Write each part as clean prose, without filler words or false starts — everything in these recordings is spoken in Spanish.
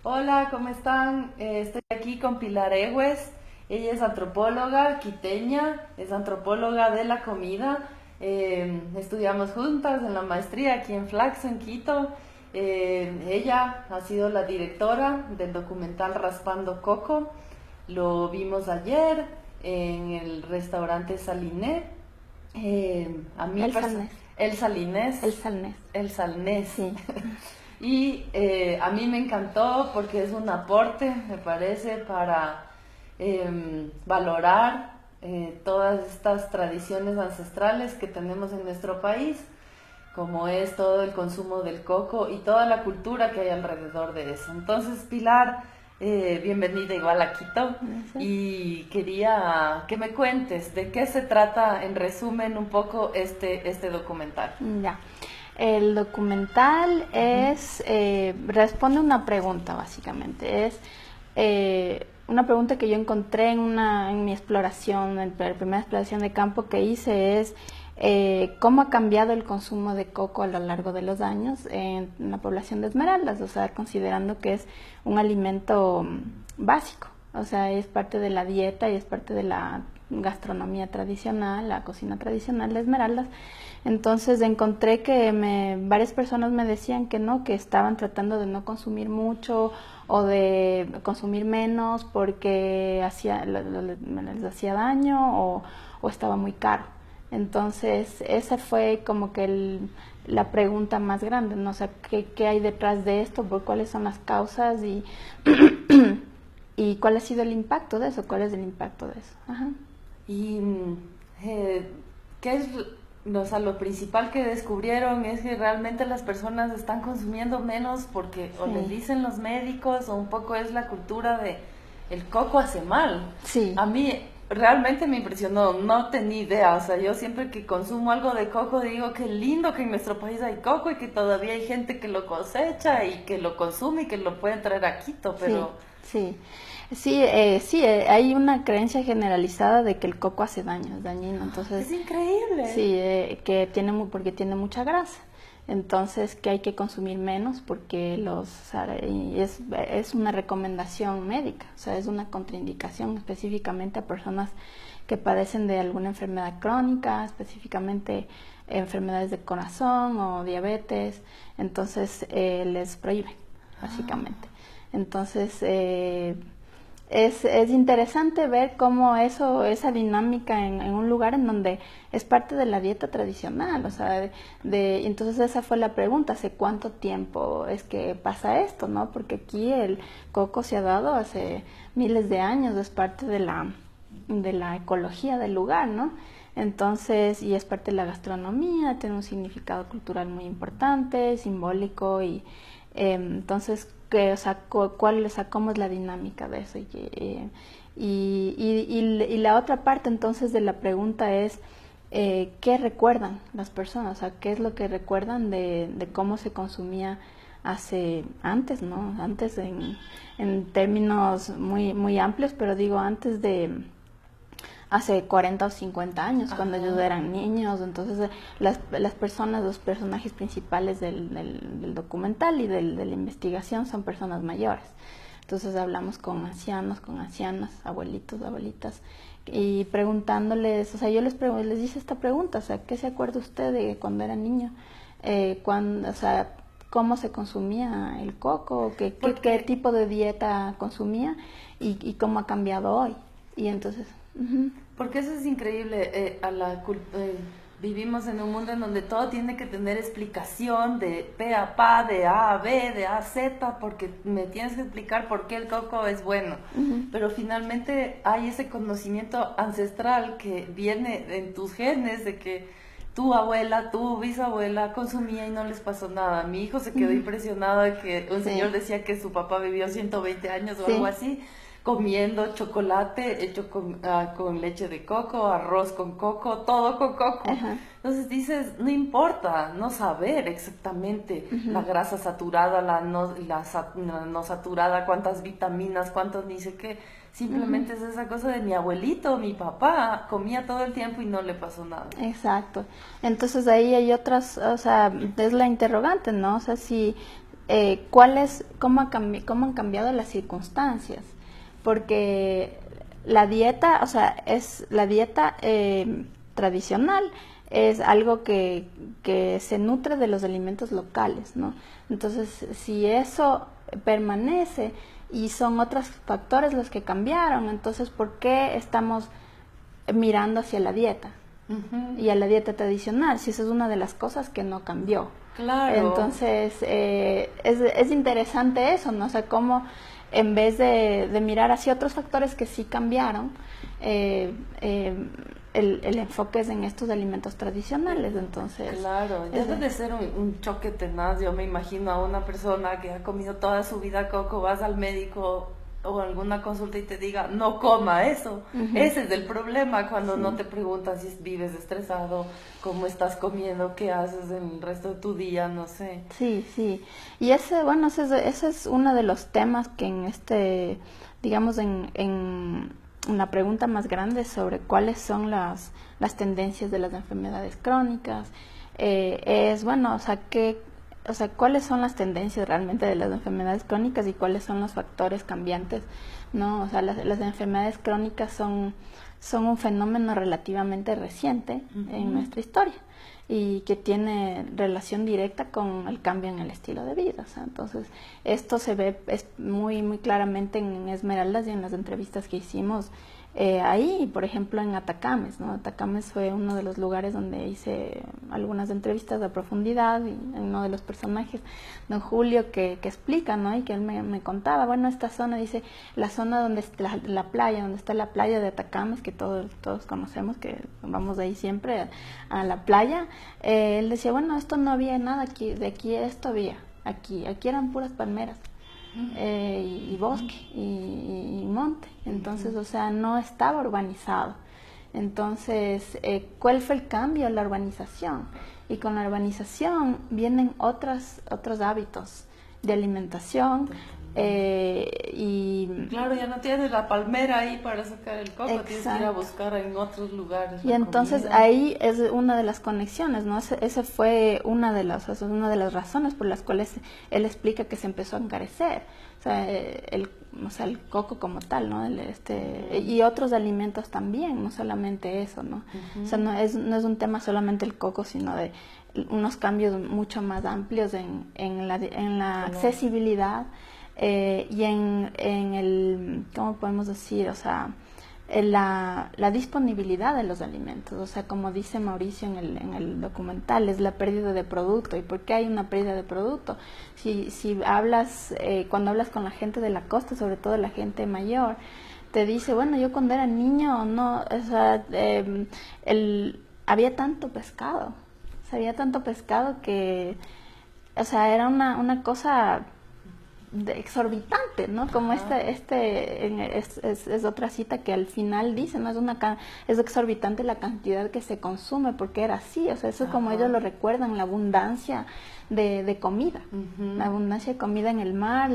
Hola, ¿cómo están? Estoy aquí con Pilar Egues. Ella es antropóloga quiteña, es antropóloga de la comida. Estudiamos juntas en la maestría aquí en Flaxo, en Quito. Ella ha sido la directora del documental Raspando Coco. Lo vimos ayer en el restaurante Saliné. A mí, El salnés. el Salinés, El salnés. el Salnés. Sí. Y a mí me encantó porque es un aporte, me parece, para valorar todas estas tradiciones ancestrales que tenemos en nuestro país, como es todo el consumo del coco y toda la cultura que hay alrededor de eso. Entonces, Pilar, bienvenida igual a Quito Gracias. y quería que me cuentes de qué se trata, en resumen, un poco este documental. Ya. El documental responde una pregunta, básicamente. Es una pregunta que yo encontré en mi exploración, en la primera exploración de campo que hice es cómo ha cambiado el consumo de coco a lo largo de los años en la población de Esmeraldas, o sea, considerando que es un alimento básico, o sea, es parte de la dieta y es parte de la gastronomía tradicional, la cocina tradicional de Esmeraldas. Entonces encontré que varias personas me decían que no, que estaban tratando de no consumir mucho o de consumir menos porque les hacía daño o estaba muy caro. Entonces esa fue como que la pregunta más grande, ¿no? O sea, ¿qué hay detrás de esto? ¿Cuáles son las causas? ¿Y cuál ha sido el impacto de eso? ¿Cuál es el impacto de eso? Ajá. Y eh, ¿qué es? O sea, lo principal que descubrieron es que realmente las personas están consumiendo menos porque o les Sí. dicen los médicos o un poco es la cultura de el coco hace mal. Sí. A mí realmente me impresionó, no tenía idea, o sea, yo siempre que consumo algo de coco digo qué lindo que en nuestro país hay coco y que todavía hay gente que lo cosecha y que lo consume y que lo pueden traer a Quito, Sí, pero sí. Sí, hay una creencia generalizada de que el coco hace daño, es dañino. Entonces, es increíble. sí, que porque tiene mucha grasa. Entonces, que hay que consumir menos porque o sea, y es una recomendación médica, o sea, es una contraindicación específicamente a personas que padecen de alguna enfermedad crónica, específicamente enfermedades de corazón o diabetes. Entonces, les prohíben, básicamente. Entonces, es interesante ver cómo esa dinámica en un lugar en donde es parte de la dieta tradicional, o sea, entonces esa fue la pregunta, ¿hace cuánto tiempo es que pasa esto, no? Porque aquí el coco se ha dado hace miles de años, es parte de la ecología del lugar, ¿no? Entonces, y es parte de la gastronomía, tiene un significado cultural muy importante, simbólico entonces, o sea, cómo es la dinámica de eso. Y la otra parte entonces de la pregunta es, ¿qué recuerdan las personas? O sea, ¿qué es lo que recuerdan de cómo se consumía antes, ¿no? Antes en términos muy, muy amplios, pero digo antes de hace 40 o 50 años, cuando ellos Ajá. eran niños. Entonces, las personas, los personajes principales del documental y de la investigación son personas mayores. Entonces, hablamos con ancianos, con ancianas, abuelitos, abuelitas, y preguntándoles, o sea, yo les hice esta pregunta, o sea, ¿qué se acuerda usted de cuando era niño? O sea, ¿cómo se consumía el coco? ¿Qué Porque tipo de dieta consumía? Y cómo ha cambiado hoy. Y entonces... Uh-huh. Porque eso es increíble. Vivimos en un mundo en donde todo tiene que tener explicación de pe a pa, de A a B, de A a Z, porque me tienes que explicar por qué el coco es bueno. Uh-huh. Pero finalmente hay ese conocimiento ancestral que viene en tus genes de que tu abuela, tu bisabuela consumía y no les pasó nada. Mi hijo se quedó Uh-huh. impresionado de que un señor Sí, decía que su papá vivió 120 años o algo sí. así comiendo chocolate hecho con leche de coco, arroz con coco, todo con coco. Ajá. Entonces dices, no importa no saber exactamente la Uh-huh. grasa saturada, la no saturada, cuántas vitaminas, cuántos ni sé qué. Uh-huh. Simplemente es esa cosa de mi abuelito, mi papá, comía todo el tiempo y no le pasó nada. Exacto. Entonces ahí hay otras, o sea, es la interrogante, ¿no? O sea, cómo han cambiado las circunstancias, porque la dieta, o sea, es la dieta tradicional, es algo que se nutre de los alimentos locales, ¿no? Entonces, si eso permanece y son otros factores los que cambiaron, entonces, ¿por qué estamos mirando hacia la dieta? Y a la dieta tradicional, si esa es una de las cosas que no cambió. Claro. Entonces, es interesante eso, ¿no? O sea, cómo en vez de mirar hacia otros factores que sí cambiaron, el enfoque es en estos alimentos tradicionales. Entonces, claro, debe de ser un choque tenaz. Yo me imagino a una persona que ha comido toda su vida coco, vas al médico o alguna consulta y te diga, no coma eso. Ese es el problema cuando no te preguntan si vives estresado, cómo estás comiendo, qué haces el resto de tu día, no sé. Sí, sí. Y ese es uno de los temas que digamos, en una pregunta más grande sobre cuáles son las tendencias de las enfermedades crónicas, o sea, cuáles son las tendencias realmente de las enfermedades crónicas y cuáles son los factores cambiantes, ¿no? O sea, las enfermedades crónicas son un fenómeno relativamente reciente en nuestra historia y que tiene relación directa con el cambio en el estilo de vida. O sea, entonces, esto se ve muy, muy claramente en Esmeraldas y en las entrevistas que hicimos ahí, por ejemplo, en Atacames, ¿no? Atacames fue uno de los lugares donde hice algunas entrevistas a profundidad y uno de los personajes, don Julio, que explica, ¿no? Y que él me contaba, bueno, esta zona, dice, la zona donde está la playa, donde está la playa de Atacames, que todos conocemos, que vamos de ahí siempre a la playa, él decía, bueno, esto no había nada aquí, de aquí esto había, aquí eran puras palmeras. Y bosque y monte, entonces, o sea, no estaba urbanizado. Entonces, ¿cuál fue el cambio? La urbanización. Y con la urbanización vienen otros hábitos de alimentación. Y claro, ya no tienes la palmera ahí para sacar el coco, tienes que ir a buscar en otros lugares. Y entonces comida. Ahí es una de las conexiones, ¿no? Ese fue una de las razones por las cuales él explica que se empezó a encarecer. O sea, el coco como tal, ¿no? Y otros alimentos también, no solamente eso, ¿no? O sea, no es un tema solamente el coco, sino de unos cambios mucho más amplios en la accesibilidad. Y en el, ¿cómo podemos decir? O sea, la disponibilidad de los alimentos. O sea, como dice Mauricio en el documental, es la pérdida de producto. ¿Y por qué hay una pérdida de producto? Si hablas, cuando hablas con la gente de la costa, sobre todo la gente mayor, te dice, bueno, yo cuando era niño, no, o sea, había tanto pescado. O sea, había tanto pescado que, o sea, era una cosa exorbitante, ¿no? Como es otra cita que al final dice, ¿no? Es exorbitante la cantidad que se consume, porque era así, o sea, eso es como ellos lo recuerdan, la abundancia de comida, la abundancia de comida en el mar,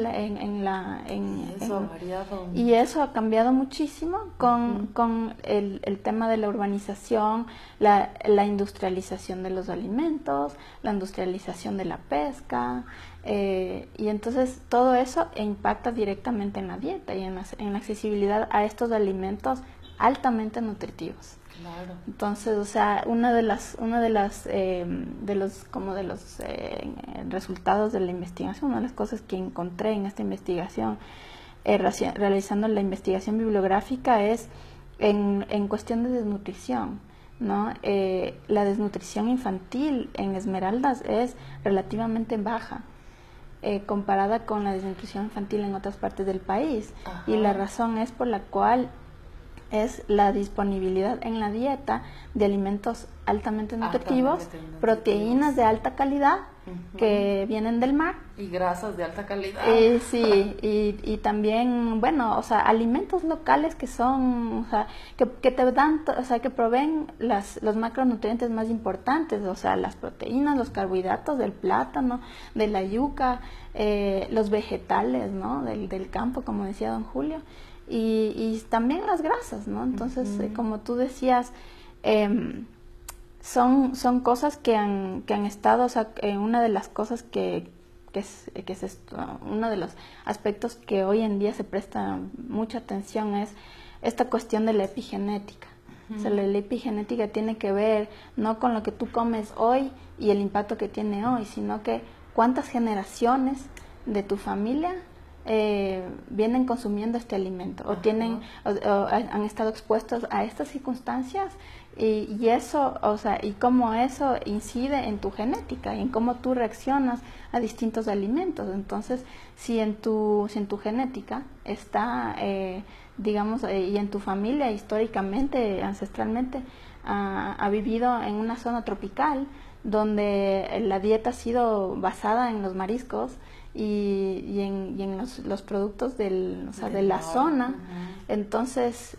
y eso ha cambiado muchísimo con el tema de la urbanización, la industrialización de los alimentos, la industrialización de la pesca, y entonces todo eso impacta directamente en la dieta y en la accesibilidad a estos alimentos altamente nutritivos. Claro. Entonces, o sea, uno de los resultados de la investigación, una de las cosas que encontré en esta investigación, realizando la investigación bibliográfica, es en cuestión de desnutrición, ¿no? La desnutrición infantil en Esmeraldas es relativamente baja. Comparada con la desnutrición infantil en otras partes del país. Y la razón es por la cual es la disponibilidad en la dieta de alimentos altamente nutritivos, proteínas de alta calidad que vienen del mar. Y grasas de alta calidad. Sí, y también, bueno, o sea, alimentos locales que son, o sea, que te dan, o sea, que proveen los macronutrientes más importantes, o sea, las proteínas, los carbohidratos del plátano, de la yuca, los vegetales, ¿no? Del campo, como decía don Julio. Y también las grasas, ¿no? Entonces, como tú decías, son cosas que han estado, o sea, una de las cosas que que es esto, uno de los aspectos que hoy en día se presta mucha atención, es esta cuestión de la epigenética. O sea, la epigenética tiene que ver no con lo que tú comes hoy y el impacto que tiene hoy, sino que cuántas generaciones de tu familia vienen consumiendo este alimento o tienen o han estado expuestos a estas circunstancias y eso, o sea, y cómo eso incide en tu genética y en cómo tú reaccionas a distintos alimentos. Entonces, si en tu genética está, digamos, y en tu familia históricamente, ancestralmente, ha vivido en una zona tropical donde la dieta ha sido basada en los mariscos y en los productos o sea, de la zona, entonces,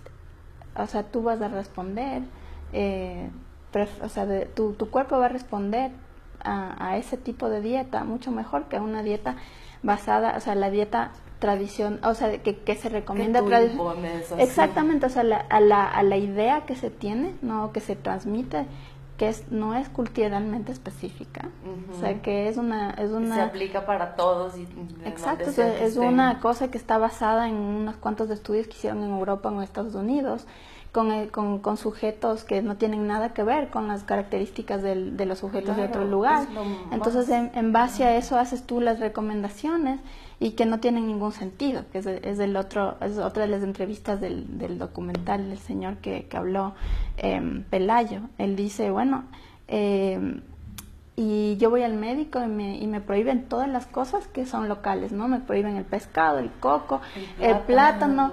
o sea, tú vas a responder, o sea, tu cuerpo va a responder a ese tipo de dieta mucho mejor que a una dieta basada, o sea, la dieta tradición, o sea, que se recomienda exactamente, o sea, a la idea que se tiene, no, que se transmite, que no es culturalmente específica, o sea, que es una se aplica para todos exacto, o sea, es una cosa que está basada en unos cuantos estudios que hicieron en Europa o en Estados Unidos con sujetos que no tienen nada que ver con las características de los sujetos de otro lugar. Entonces, en base a eso haces tú las recomendaciones y que no tienen ningún sentido, que es otra de las entrevistas del documental del señor que habló, Pelayo. Él dice, bueno, y yo voy al médico y me prohíben todas las cosas que son locales, ¿no? Me prohíben el pescado, el coco, el plátano,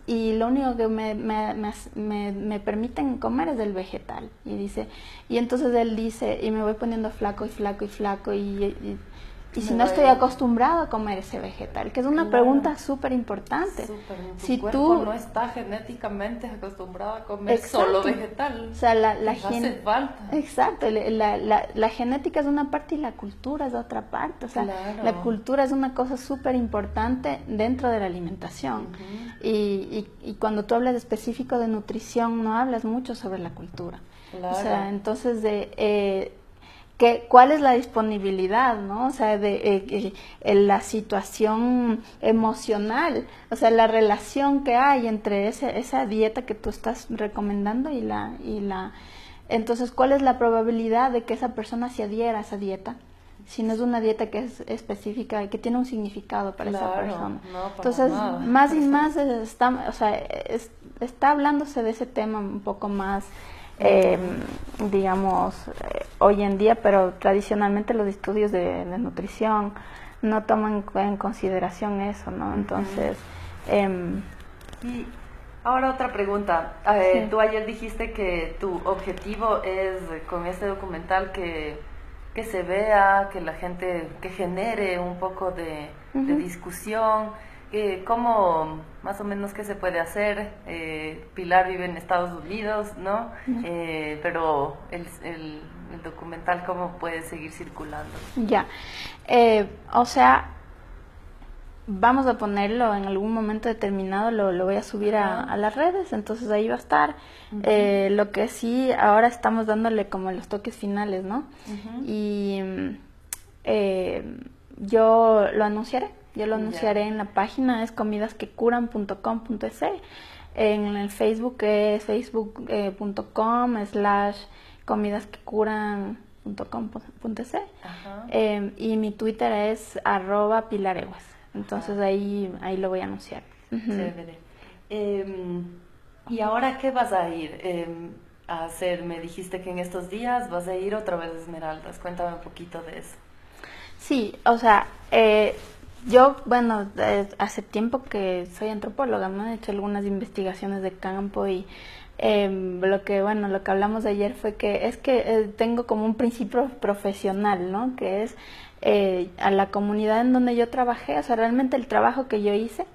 y lo único que me permiten comer es del vegetal. Y entonces él dice, y me voy poniendo flaco y flaco y flaco, y si no estoy acostumbrado a comer ese vegetal, que es una pregunta súper importante. Si tú no está genéticamente acostumbrado a comer solo vegetal, o sea, hace falta. Exacto, la genética es una parte y la cultura es otra parte. O sea, la cultura es una cosa súper importante dentro de la alimentación. Y cuando tú hablas específico de nutrición, no hablas mucho sobre la cultura. O sea, entonces ¿cuál es la disponibilidad, no? O sea, la situación emocional, o sea, la relación que hay entre esa dieta que tú estás recomendando y entonces, ¿cuál es la probabilidad de que esa persona se adhiera a esa dieta? Si no es una dieta que es específica y que tiene un significado para esa persona. Entonces, más y más está hablándose de ese tema un poco más, digamos, hoy en día, pero tradicionalmente los estudios de nutrición no toman en consideración eso, ¿no? Entonces, y ahora otra pregunta. Sí. Tú ayer dijiste que tu objetivo es, con este documental, que se vea, que la gente, que genere un poco de discusión. ¿Cómo, más o menos, qué se puede hacer? Pilar vive en Estados Unidos, ¿no? Pero el documental, ¿cómo puede seguir circulando? Ya, o sea, vamos a ponerlo en algún momento determinado, lo voy a subir a las redes, entonces ahí va a estar. Lo que sí, ahora estamos dándole como los toques finales, ¿no? Y yo lo anunciaré. Yo lo anunciaré en la página, es comidasquecuran.com.es. En el Facebook es facebook.com/comidasquecuran.com.es. Y mi Twitter es @pilareguas. Entonces ahí lo voy a anunciar. Chévere. ¿Y ahora qué vas a ir a hacer? Me dijiste que en estos días vas a ir otra vez a Esmeraldas. Cuéntame un poquito de eso. Sí, o sea, yo, bueno, hace tiempo que soy antropóloga, ¿no? He hecho algunas investigaciones de campo y lo que hablamos ayer fue que tengo como un principio profesional, ¿no? Que es a la comunidad en donde yo trabajé, o sea, realmente el trabajo que yo hice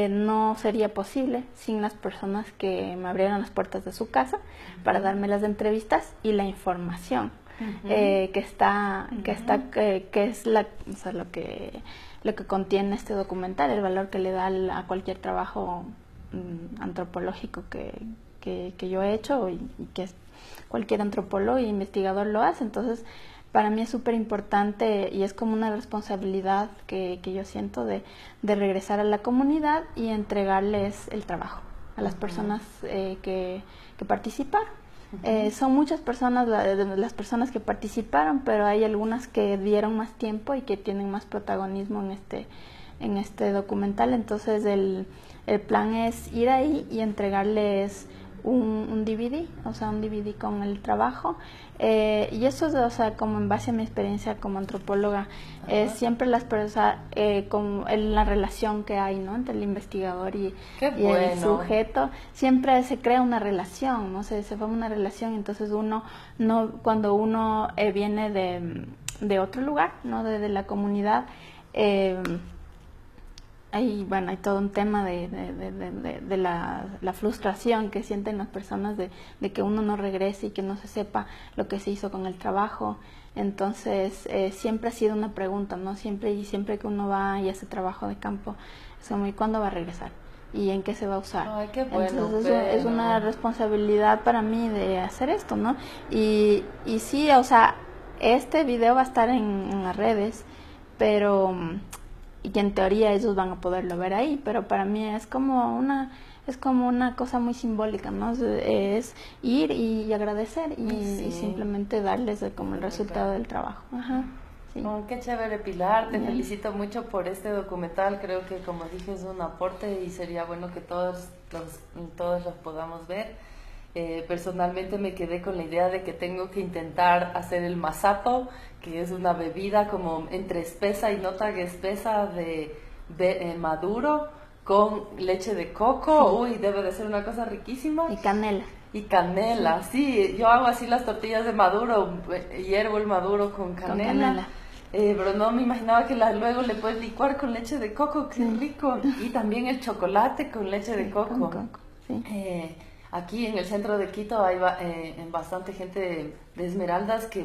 no sería posible sin las personas que me abrieron las puertas de su casa para darme las entrevistas y la información que es lo que contiene este documental, el valor que le da a cualquier trabajo antropológico que yo he hecho y que cualquier antropólogo e investigador lo hace. Entonces, para mí es súper importante y es como una responsabilidad que yo siento de regresar a la comunidad y entregarles el trabajo a las personas que participaron. Son muchas personas las personas que participaron, pero hay algunas que dieron más tiempo y que tienen más protagonismo en este documental. Entonces el plan es ir ahí y entregarles un DVD, o sea, un DVD con el trabajo. Y eso es, o sea, como en base a mi experiencia como antropóloga, siempre las personas, con la relación que hay, ¿no? Entre el investigador y el sujeto, siempre se crea una relación, ¿no? Se forma una relación, entonces cuando uno viene de otro lugar, ¿no? De la comunidad, hay todo un tema de la frustración que sienten las personas de que uno no regrese y que no se sepa lo que se hizo con el trabajo. Entonces siempre ha sido una pregunta, ¿no? Siempre que uno va y hace trabajo de campo, es como, ¿y cuándo va a regresar? ¿Y en qué se va a usar? Ay, qué bueno. Entonces es una responsabilidad para mí de hacer esto, ¿no? Y sí, o sea, este video va a estar en las redes, pero y que en teoría ellos van a poderlo ver ahí, pero para mí es como una cosa muy simbólica, ¿no? Es ir y agradecer y simplemente darles como el resultado del trabajo. Ajá. Sí. Oh, qué chévere, Pilar, te felicito mucho por este documental. Creo que, como dije, es un aporte y sería bueno que todos los podamos ver. Personalmente me quedé con la idea de que tengo que intentar hacer el masato, que es una bebida como entre espesa y no tan espesa de maduro con leche de coco. Uy, debe de ser una cosa riquísima. Y canela. Y canela, sí, yo hago así las tortillas de maduro, hiervo el maduro con canela. Pero no me imaginaba que luego le puedes licuar con leche de coco, qué rico. Y también el chocolate con leche de coco. Con coco, sí. Aquí en el centro de Quito hay bastante gente de Esmeraldas que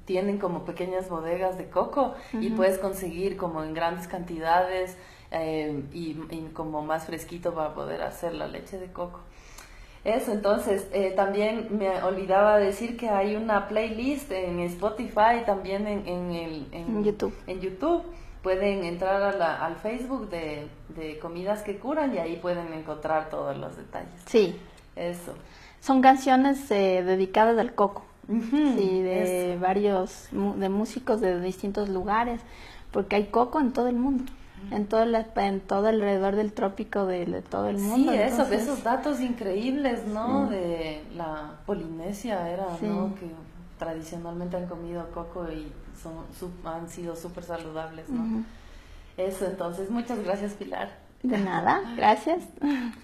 tienen como pequeñas bodegas de coco y puedes conseguir como en grandes cantidades y como más fresquito para poder hacer la leche de coco. Eso, entonces, también me olvidaba decir que hay una playlist en Spotify, también en YouTube. En YouTube. Pueden entrar al Facebook de Comidas que Curan y ahí pueden encontrar todos los detalles. Sí. Eso. Son canciones dedicadas al coco, sí, de varios, de músicos de distintos lugares, porque hay coco en todo el mundo. En todo alrededor del trópico de todo el mundo. Sí, entonces, esos datos increíbles, ¿no? De la Polinesia era, ¿no? Que tradicionalmente han comido coco y han sido súper saludables, ¿no? Eso, entonces, muchas gracias, Pilar. De nada, gracias.